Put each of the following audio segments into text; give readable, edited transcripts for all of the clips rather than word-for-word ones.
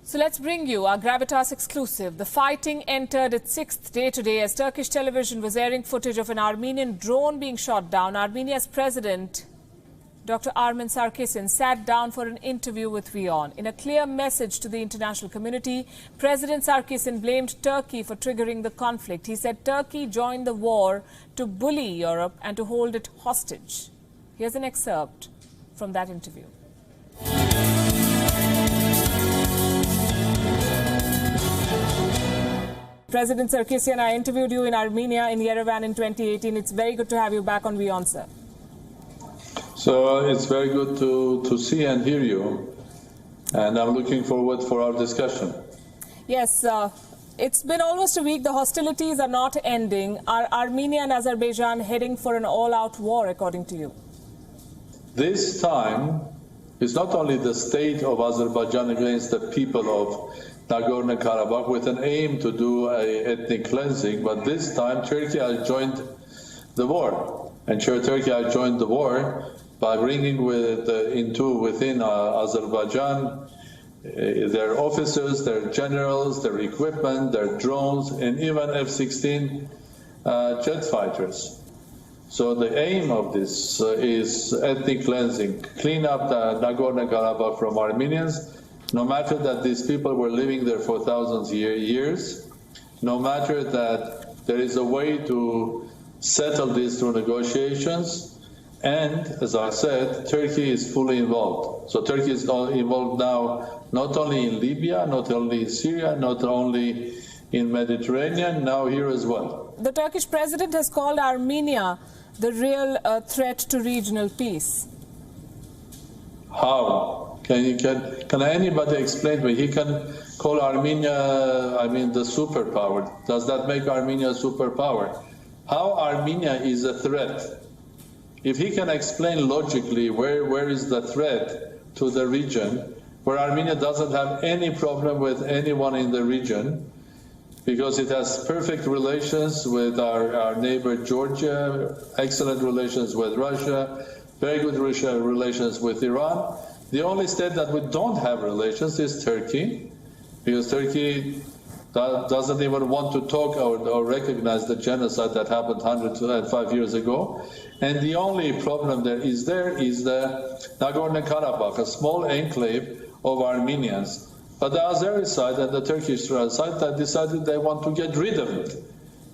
So let's bring you our Gravitas exclusive. The fighting entered its 6th day today as Turkish television was airing footage of an Armenian drone being shot down. Armenia's president, Dr. Armen Sarkisyan, sat down for an interview with WION. In a clear message to the international community, President Sarkisyan blamed Turkey for triggering the conflict. He said Turkey joined the war to bully Europe and to hold it hostage. Here's an excerpt from that interview. President Sarkisyan, I interviewed you in Armenia, in Yerevan in 2018. It's very good to have you back on WION, sir. So it's very good to see and hear you. And I'm looking forward for our discussion. Yes, it's been almost a week. The hostilities are not ending. Are Armenia and Azerbaijan heading for an all-out war, according to you? This time, it's not only the state of Azerbaijan against the people of Nagorno-Karabakh with an aim to do an ethnic cleansing, but this time Turkey has joined the war. And Turkey has joined the war by bringing within Azerbaijan their officers, their generals, their equipment, their drones, and even F-16 jet fighters. So the aim of this is ethnic cleansing, clean up the Nagorno-Karabakh from Armenians, no matter that these people were living there for thousands of years, no matter that there is a way to settle this through negotiations, and, as I said, Turkey is fully involved. So Turkey is involved now not only in Libya, not only in Syria, not only in Mediterranean, now here as well. The Turkish president has called Armenia the real threat to regional peace. How? Can anybody explain to me? He can call Armenia, the superpower. Does that make Armenia a superpower? How Armenia is a threat? If he can explain logically where is the threat to the region, where Armenia doesn't have any problem with anyone in the region, because it has perfect relations with our neighbor Georgia, excellent relations with Russia, very good relations with Iran. The only state that we don't have relations is Turkey, because Turkey doesn't even want to talk or recognize the genocide that happened 105 years ago. And the only problem there is the Nagorno-Karabakh, a small enclave of Armenians. But the Azeri side and the Turkish side that decided they want to get rid of it.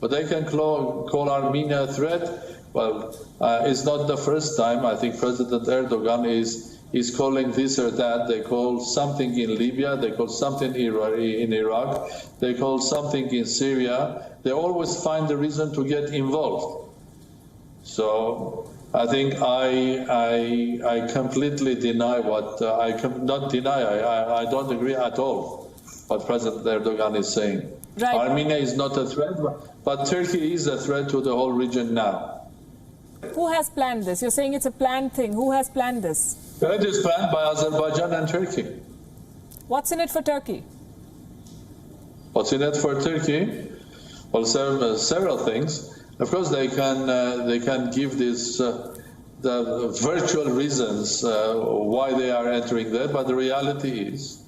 But they can call Armenia a threat. Well, it's not the first time. I think President Erdogan is calling this or that. They call something in Libya, they call something in Iraq, they call something in Syria. They always find a reason to get involved. So I think I completely deny I don't agree at all what President Erdogan is saying. Right. Armenia is not a threat, but Turkey is a threat to the whole region now. Who has planned this? You're saying it's a planned thing. Who has planned this? It is planned by Azerbaijan and Turkey. What's in it for Turkey? What's in it for Turkey? Well, several things. Of course, they can give this the virtual reasons why they are entering there, but the reality is,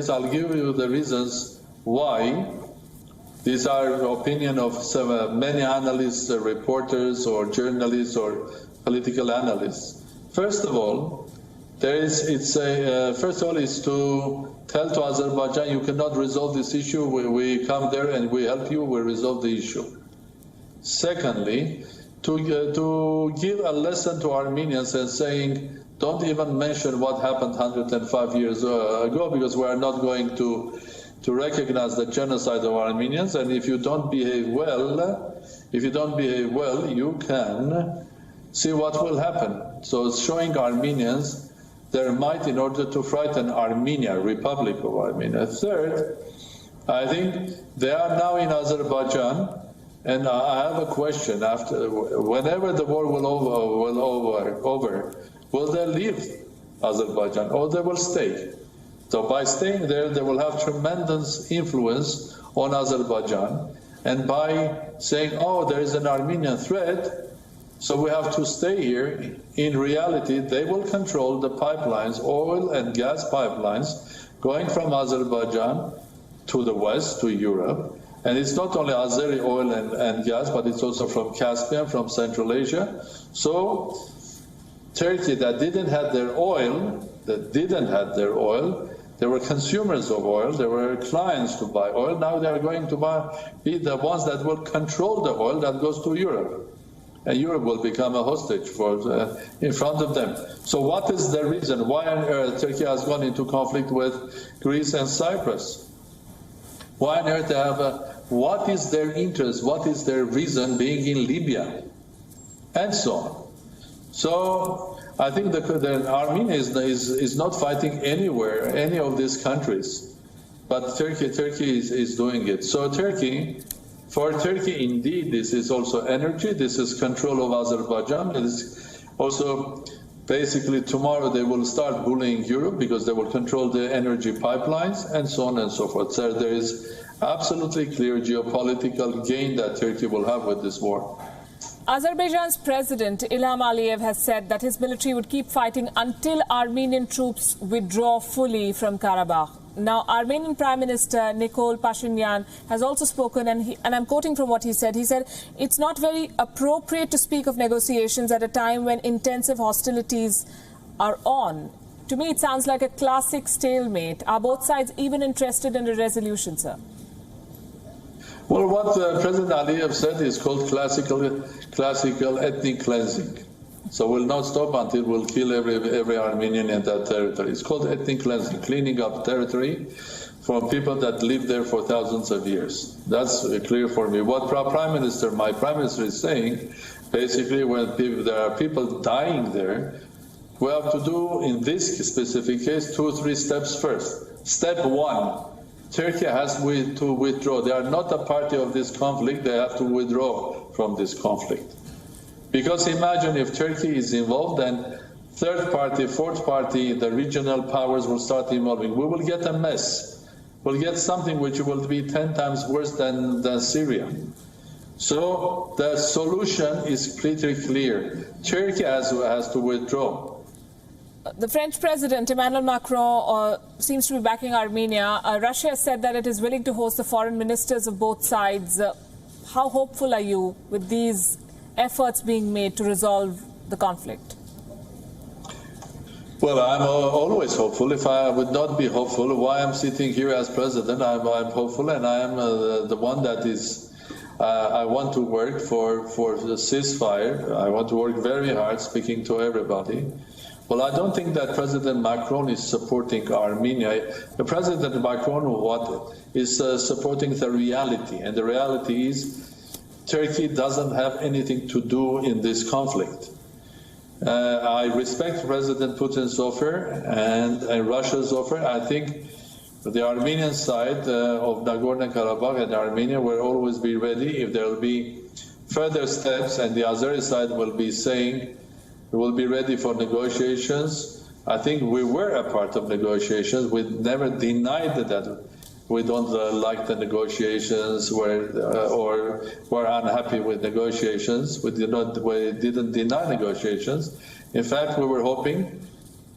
I'll give you the reasons why. These are opinion of many analysts, reporters, or journalists, or political analysts. First of all, is to tell to Azerbaijan, you cannot resolve this issue. We come there and we help you. We resolve the issue. Secondly, to give a lesson to Armenians and saying, don't even mention what happened 105 years ago, because we are not going to recognize the genocide of Armenians, and if you don't behave well, you can see what will happen. So it's showing Armenians their might in order to frighten Armenia, Republic of Armenia. Third, I think they are now in Azerbaijan, and I have a question. Whenever the war will over, will they leave Azerbaijan or they will stay? So by staying there, they will have tremendous influence on Azerbaijan. And by saying, oh, there is an Armenian threat, So we have to stay here. In reality, they will control the pipelines, oil and gas pipelines, going from Azerbaijan to the west, to Europe. And it's not only Azeri oil and gas, but it's also from Caspian, from Central Asia. So Turkey that didn't have their oil, they were consumers of oil, they were clients to buy oil. Now they are going to be the ones that will control the oil that goes to Europe. And Europe will become a hostage in front of them. So what is the reason? Why on earth Turkey has gone into conflict with Greece and Cyprus? Why on earth they have what is their interest? What is their reason being in Libya? And so on. So I think the Armenia is not fighting anywhere, any of these countries. But Turkey is doing it. So for Turkey, indeed, this is also energy. This is control of Azerbaijan. It is also basically tomorrow they will start bullying Europe because they will control the energy pipelines and so on and so forth. So there is absolutely clear geopolitical gain that Turkey will have with this war. Azerbaijan's president, Ilham Aliyev, has said that his military would keep fighting until Armenian troops withdraw fully from Karabakh. Now, Armenian Prime Minister Nikol Pashinyan has also spoken, and I'm quoting from what he said. He said, it's not very appropriate to speak of negotiations at a time when intensive hostilities are on. To me, it sounds like a classic stalemate. Are both sides even interested in a resolution, sir? Well, what President Aliyev said is called classical ethnic cleansing. So we'll not stop until we'll kill every Armenian in that territory. It's called ethnic cleansing, cleaning up territory from people that lived there for thousands of years. That's clear for me. What my Prime Minister is saying, basically when there are people dying there, we have to do, in this specific case, 2 or 3 steps first. Step 1. Turkey has to withdraw. They are not a party of this conflict. They have to withdraw from this conflict. Because imagine if Turkey is involved, then third party, fourth party, the regional powers will start involving. We will get a mess. We'll get something which will be 10 times worse than Syria. So the solution is pretty clear. Turkey has to withdraw. The French President, Emmanuel Macron, seems to be backing Armenia. Russia has said that it is willing to host the foreign ministers of both sides. How hopeful are you with these efforts being made to resolve the conflict? Well, I'm always hopeful. If I would not be hopeful, why I'm sitting here as president, I'm hopeful, and I am the one that is, I want to work for the ceasefire. I want to work very hard, speaking to everybody. Well, I don't think that President Macron is supporting Armenia. The President Macron is supporting the reality, and the reality is Turkey doesn't have anything to do in this conflict. I respect President Putin's offer and Russia's offer. I think the Armenian side of Nagorno-Karabakh and Armenia will always be ready if there will be further steps, and the Azeri side will be saying we will be ready for negotiations. I think we were a part of negotiations. We never denied that we don't like the negotiations or were unhappy with negotiations. We didn't deny negotiations. In fact, we were hoping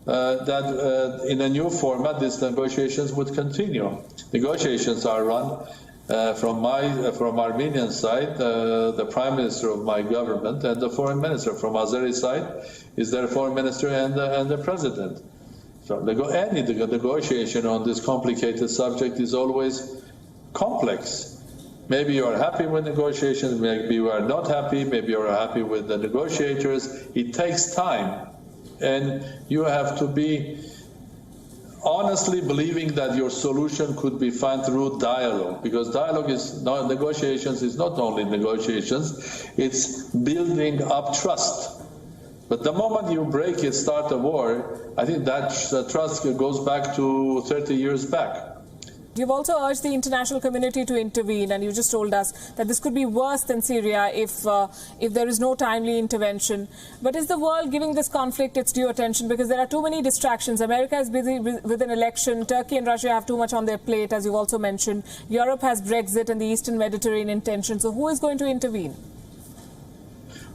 that in a new format, these negotiations would continue. Negotiations are run from Armenian side, the Prime Minister of my government and the Foreign Minister. From Azeri side is their Foreign Minister and the President. So any negotiation on this complicated subject is always complex. Maybe you are happy with negotiations, maybe you are not happy, maybe you are happy with the negotiators. It takes time, and you have to be honestly believing that your solution could be found through dialogue, because negotiations is not only negotiations, it's building up trust. But the moment you break it, start a war, I think that trust goes back to 30 years back. You've also urged the international community to intervene, and you just told us that this could be worse than Syria if there is no timely intervention. But is the world giving this conflict its due attention? Because there are too many distractions. America is busy with an election. Turkey and Russia have too much on their plate, as you've also mentioned. Europe has Brexit and the Eastern Mediterranean tension. So who is going to intervene?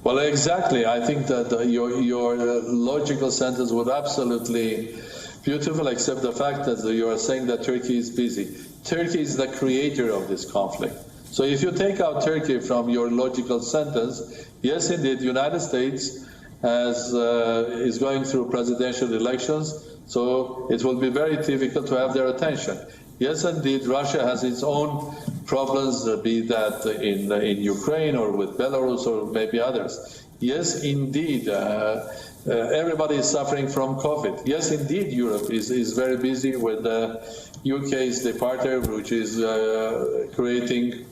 Well, exactly. I think that your logical sentence was absolutely beautiful, except the fact that you are saying that Turkey is busy. Turkey is the creator of this conflict. So if you take out Turkey from your logical sentence, yes, indeed, the United States is going through presidential elections, so it will be very difficult to have their attention. Yes, indeed, Russia has its own problems, be that in Ukraine or with Belarus or maybe others. Yes, indeed, everybody is suffering from COVID. Yes, indeed, Europe is very busy with the UK's departure, which is creating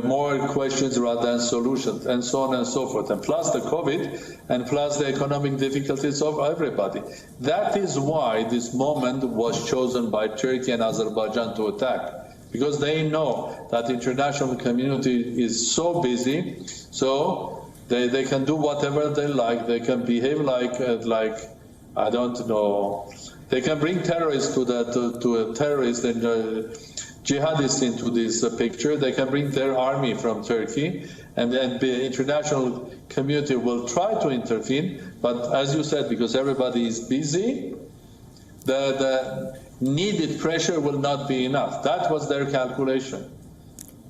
more questions rather than solutions, and so on and so forth, and plus the COVID, and plus the economic difficulties of everybody. That is why this moment was chosen by Turkey and Azerbaijan to attack, because they know that the international community is so busy, so they can do whatever they like. They can behave like I don't know. They can bring terrorists to a terrorist and jihadists into this picture. They can bring their army from Turkey, and then the international community will try to intervene. But as you said, because everybody is busy, the needed pressure will not be enough. That was their calculation.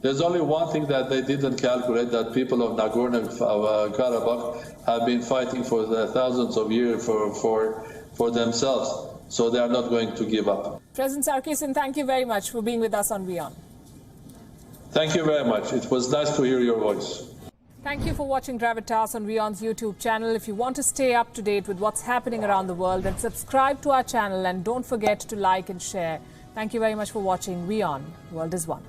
There's only one thing that they didn't calculate, that people of Nagorno-Karabakh have been fighting for thousands of years for themselves. So they are not going to give up. President Sarkisian, thank you very much for being with us on WION. Thank you very much. It was nice to hear your voice. Thank you for watching Gravitas on WION's YouTube channel. If you want to stay up to date with what's happening around the world, then subscribe to our channel and don't forget to like and share. Thank you very much for watching WION. World is One.